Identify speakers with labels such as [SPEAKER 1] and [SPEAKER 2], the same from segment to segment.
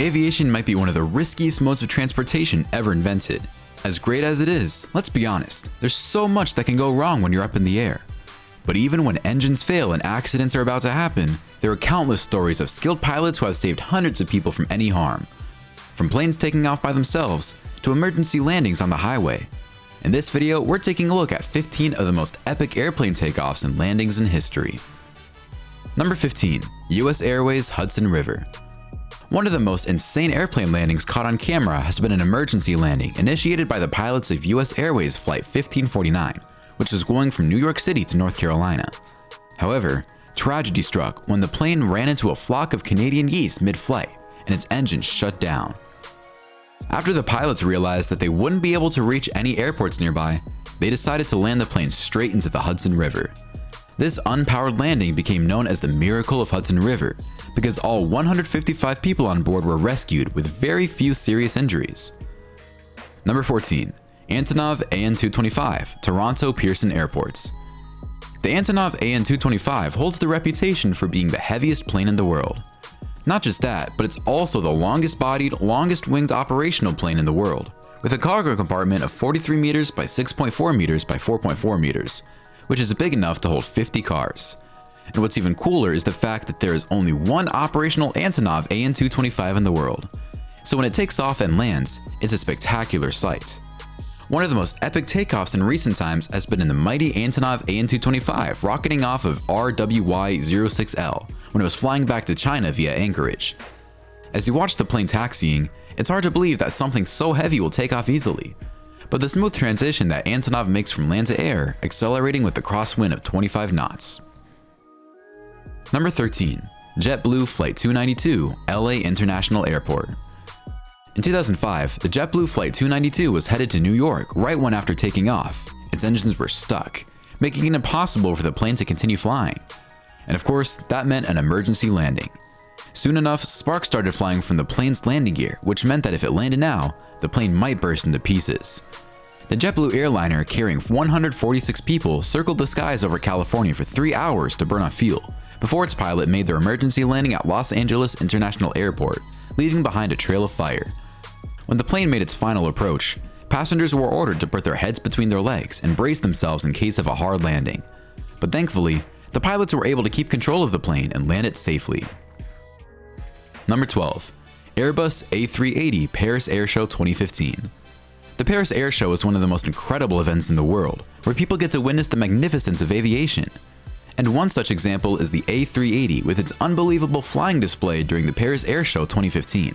[SPEAKER 1] Aviation might be one of the riskiest modes of transportation ever invented. As great as it is, let's be honest, there's so much that can go wrong when you're up in the air. But even when engines fail and accidents are about to happen, there are countless stories of skilled pilots who have saved hundreds of people from any harm. From planes taking off by themselves, to emergency landings on the highway. In this video, we're taking a look at 15 of the most epic airplane takeoffs and landings in history. Number 15. US Airways Hudson River. One of the most insane airplane landings caught on camera has been an emergency landing initiated by the pilots of US Airways Flight 1549, which was going from New York City to North Carolina. However, tragedy struck when the plane ran into a flock of Canadian geese mid-flight and its engine shut down. After the pilots realized that they wouldn't be able to reach any airports nearby, they decided to land the plane straight into the Hudson River. This unpowered landing became known as the Miracle of Hudson River because all 155 people on board were rescued with very few serious injuries. Number 14. Antonov AN-225, Toronto Pearson Airports. The Antonov AN-225 holds the reputation for being the heaviest plane in the world. Not just that, but it's also the longest-bodied, longest-winged operational plane in the world, with a cargo compartment of 43 meters by 6.4 meters by 4.4 meters, which is big enough to hold 50 cars. And what's even cooler is the fact that there is only one operational Antonov AN-225 in the world. So when it takes off and lands, it's a spectacular sight. One of the most epic takeoffs in recent times has been in the mighty Antonov AN-225 rocketing off of RWY-06L when it was flying back to China via Anchorage. As you watch the plane taxiing, it's hard to believe that something so heavy will take off easily. But the smooth transition that Antonov makes from land to air, accelerating with the crosswind of 25 knots. Number 13. JetBlue Flight 292, LA International Airport. In 2005, the JetBlue Flight 292 was headed to New York right when after taking off. Its engines were stuck, making it impossible for the plane to continue flying. And of course, that meant an emergency landing. Soon enough, sparks started flying from the plane's landing gear, which meant that if it landed now, the plane might burst into pieces. The JetBlue airliner carrying 146 people circled the skies over California for 3 hours to burn off fuel, before its pilot made their emergency landing at Los Angeles International Airport, leaving behind a trail of fire. When the plane made its final approach, passengers were ordered to put their heads between their legs and brace themselves in case of a hard landing. But thankfully, the pilots were able to keep control of the plane and land it safely. Number 12. Airbus A380 Paris Air Show 2015. The Paris Air Show is one of the most incredible events in the world, where people get to witness the magnificence of aviation. And one such example is the A380 with its unbelievable flying display during the Paris Air Show 2015.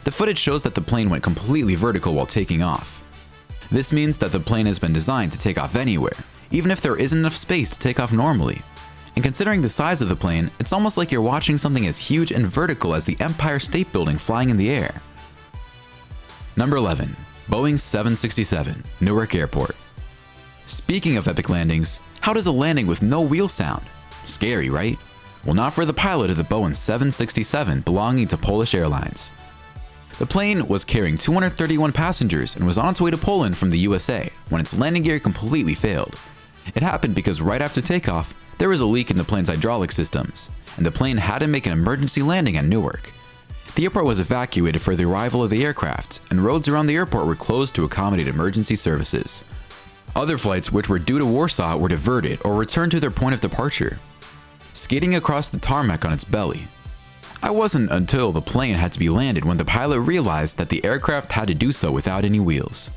[SPEAKER 1] The footage shows that the plane went completely vertical while taking off. This means that the plane has been designed to take off anywhere, even if there isn't enough space to take off normally. And considering the size of the plane, it's almost like you're watching something as huge and vertical as the Empire State Building flying in the air. Number 11. Boeing 767, Newark Airport. Speaking of epic landings, how does a landing with no wheel sound? Scary, right? Well, not for the pilot of the Boeing 767 belonging to Polish Airlines. The plane was carrying 231 passengers and was on its way to Poland from the USA when its landing gear completely failed. It happened because right after takeoff, there was a leak in the plane's hydraulic systems, and the plane had to make an emergency landing at Newark. The airport was evacuated for the arrival of the aircraft, and roads around the airport were closed to accommodate emergency services. Other flights which were due to Warsaw were diverted or returned to their point of departure, skating across the tarmac on its belly. It wasn't until the plane had to be landed when the pilot realized that the aircraft had to do so without any wheels.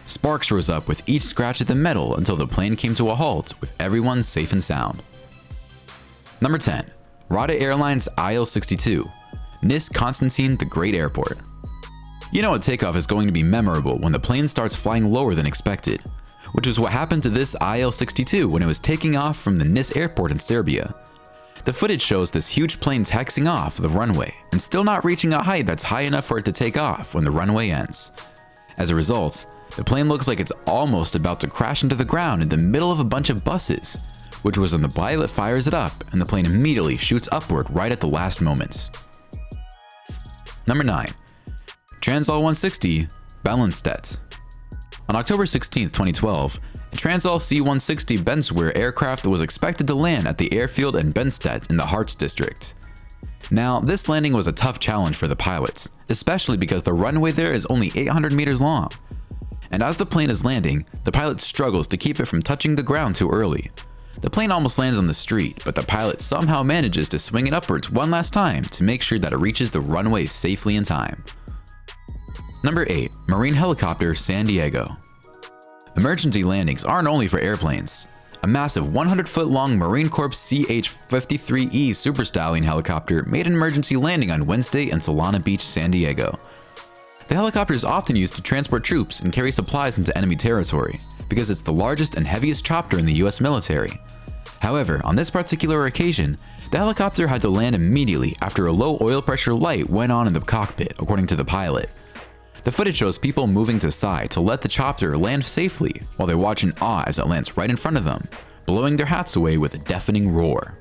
[SPEAKER 1] Sparks rose up with each scratch at the metal until the plane came to a halt with everyone safe and sound. Number 10. Rada Airlines IL-62, NIS Constantine the Great Airport. You know a takeoff is going to be memorable when the plane starts flying lower than expected, which is what happened to this IL-62 when it was taking off from the NIS airport in Serbia. The footage shows this huge plane taxiing off the runway and still not reaching a height that's high enough for it to take off when the runway ends. As a result, the plane looks like it's almost about to crash into the ground in the middle of a bunch of buses, which was when the pilot fires it up and the plane immediately shoots upward right at the last moment. Number 9. Transall 160, Ballenstedt. On October 16, 2012, a Transall C-160 Benswehr aircraft was expected to land at the airfield in Ballenstedt in the Harz district. Now, this landing was a tough challenge for the pilots, especially because the runway there is only 800 meters long. And as the plane is landing, the pilot struggles to keep it from touching the ground too early. The plane almost lands on the street, but the pilot somehow manages to swing it upwards one last time to make sure that it reaches the runway safely in time. Number 8. Marine Helicopter San Diego. Emergency landings aren't only for airplanes. A massive 100-foot-long Marine Corps CH-53E Super Stallion helicopter made an emergency landing on Wednesday in Solana Beach, San Diego. The helicopter is often used to transport troops and carry supplies into enemy territory, because it's the largest and heaviest chopper in the US military. However, on this particular occasion, the helicopter had to land immediately after a low oil pressure light went on in the cockpit, according to the pilot. The footage shows people moving to side to let the chopper land safely while they watch in awe as it lands right in front of them, blowing their hats away with a deafening roar.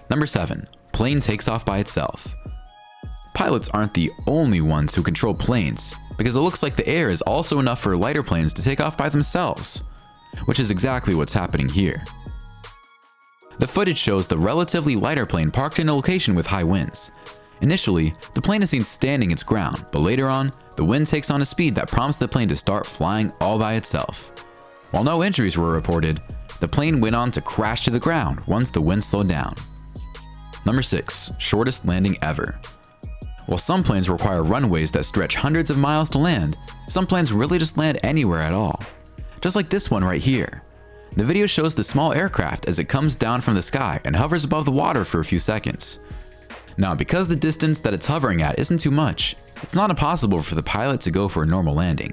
[SPEAKER 1] Number 7. Plane takes off by itself. Pilots aren't the only ones who control planes, because it looks like the air is also enough for lighter planes to take off by themselves, which is exactly what's happening here. The footage shows the relatively lighter plane parked in a location with high winds. Initially, the plane is seen standing its ground, but later on, the wind takes on a speed that prompts the plane to start flying all by itself. While no injuries were reported, the plane went on to crash to the ground once the wind slowed down. Number 6. Shortest landing ever. While some planes require runways that stretch hundreds of miles to land, some planes really just land anywhere at all. Just like this one right here. The video shows the small aircraft as it comes down from the sky and hovers above the water for a few seconds. Now, because the distance that it's hovering at isn't too much, it's not impossible for the pilot to go for a normal landing.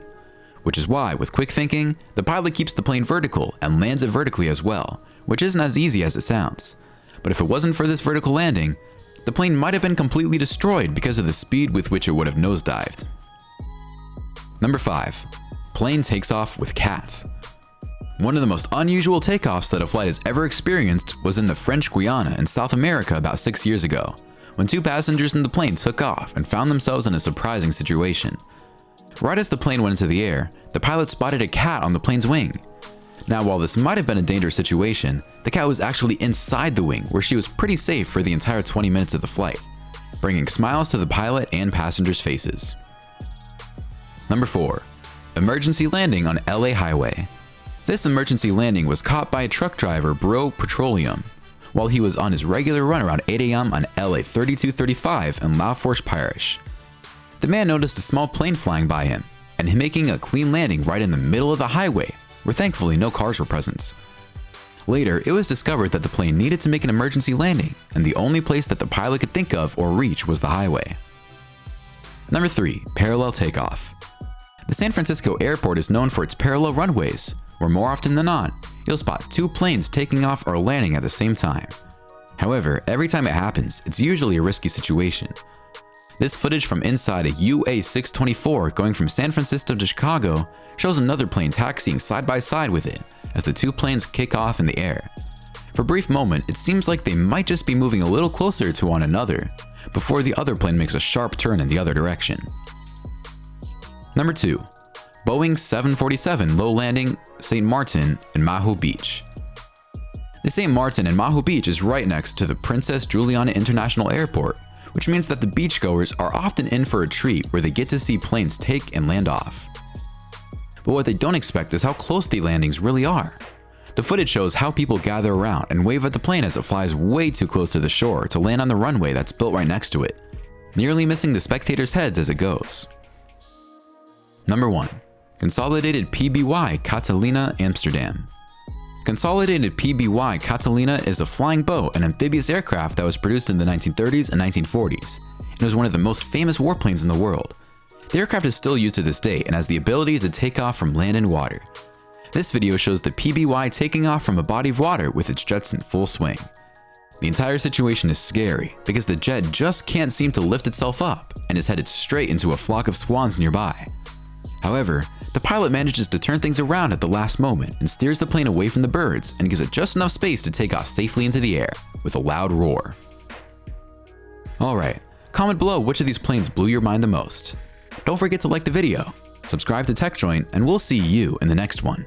[SPEAKER 1] Which is why, with quick thinking, the pilot keeps the plane vertical and lands it vertically as well, which isn't as easy as it sounds. But if it wasn't for this vertical landing, the plane might have been completely destroyed because of the speed with which it would have nosedived. Number 5. Plane takes off with CAT. One of the most unusual takeoffs that a flight has ever experienced was in the French Guiana in South America about 6 years ago, when 2 passengers in the plane took off and found themselves in a surprising situation. Right as the plane went into the air, the pilot spotted a cat on the plane's wing. Now, while this might have been a dangerous situation, the cat was actually inside the wing where she was pretty safe for the entire 20 minutes of the flight, bringing smiles to the pilot and passengers' faces. Number 4. Emergency landing on LA highway. This emergency landing was caught by a truck driver, Bro Petroleum, while he was on his regular run around 8 a.m. on LA 3235 in La Forge Parish. The man noticed a small plane flying by him, and him making a clean landing right in the middle of the highway, where thankfully no cars were present. Later, it was discovered that the plane needed to make an emergency landing, and the only place that the pilot could think of or reach was the highway. Number 3. Parallel takeoff. The San Francisco airport is known for its parallel runways, where more often than not, you'll spot 2 planes taking off or landing at the same time. However, every time it happens, it's usually a risky situation. This footage from inside a UA624 going from San Francisco to Chicago shows another plane taxiing side by side with it as the 2 planes kick off in the air. For a brief moment, it seems like they might just be moving a little closer to one another before the other plane makes a sharp turn in the other direction. Number 2. Boeing 747 low landing St. Maarten in MAHO Beach. The St. Maarten in MAHO Beach is right next to the Princess Juliana International Airport, which means that the beachgoers are often in for a treat where they get to see planes take and land off. But what they don't expect is how close the landings really are. The footage shows how people gather around and wave at the plane as it flies way too close to the shore to land on the runway that's built right next to it, nearly missing the spectators' heads as it goes. Number 1. Consolidated PBY Catalina Amsterdam. Consolidated PBY Catalina is a flying boat and amphibious aircraft that was produced in the 1930s and 1940s, and was one of the most famous warplanes in the world. The aircraft is still used to this day and has the ability to take off from land and water. This video shows the PBY taking off from a body of water with its jets in full swing. The entire situation is scary because the jet just can't seem to lift itself up and is headed straight into a flock of swans nearby. However, the pilot manages to turn things around at the last moment and steers the plane away from the birds and gives it just enough space to take off safely into the air with a loud roar. Alright, comment below which of these planes blew your mind the most. Don't forget to like the video, subscribe to TechJoint, and we'll see you in the next one.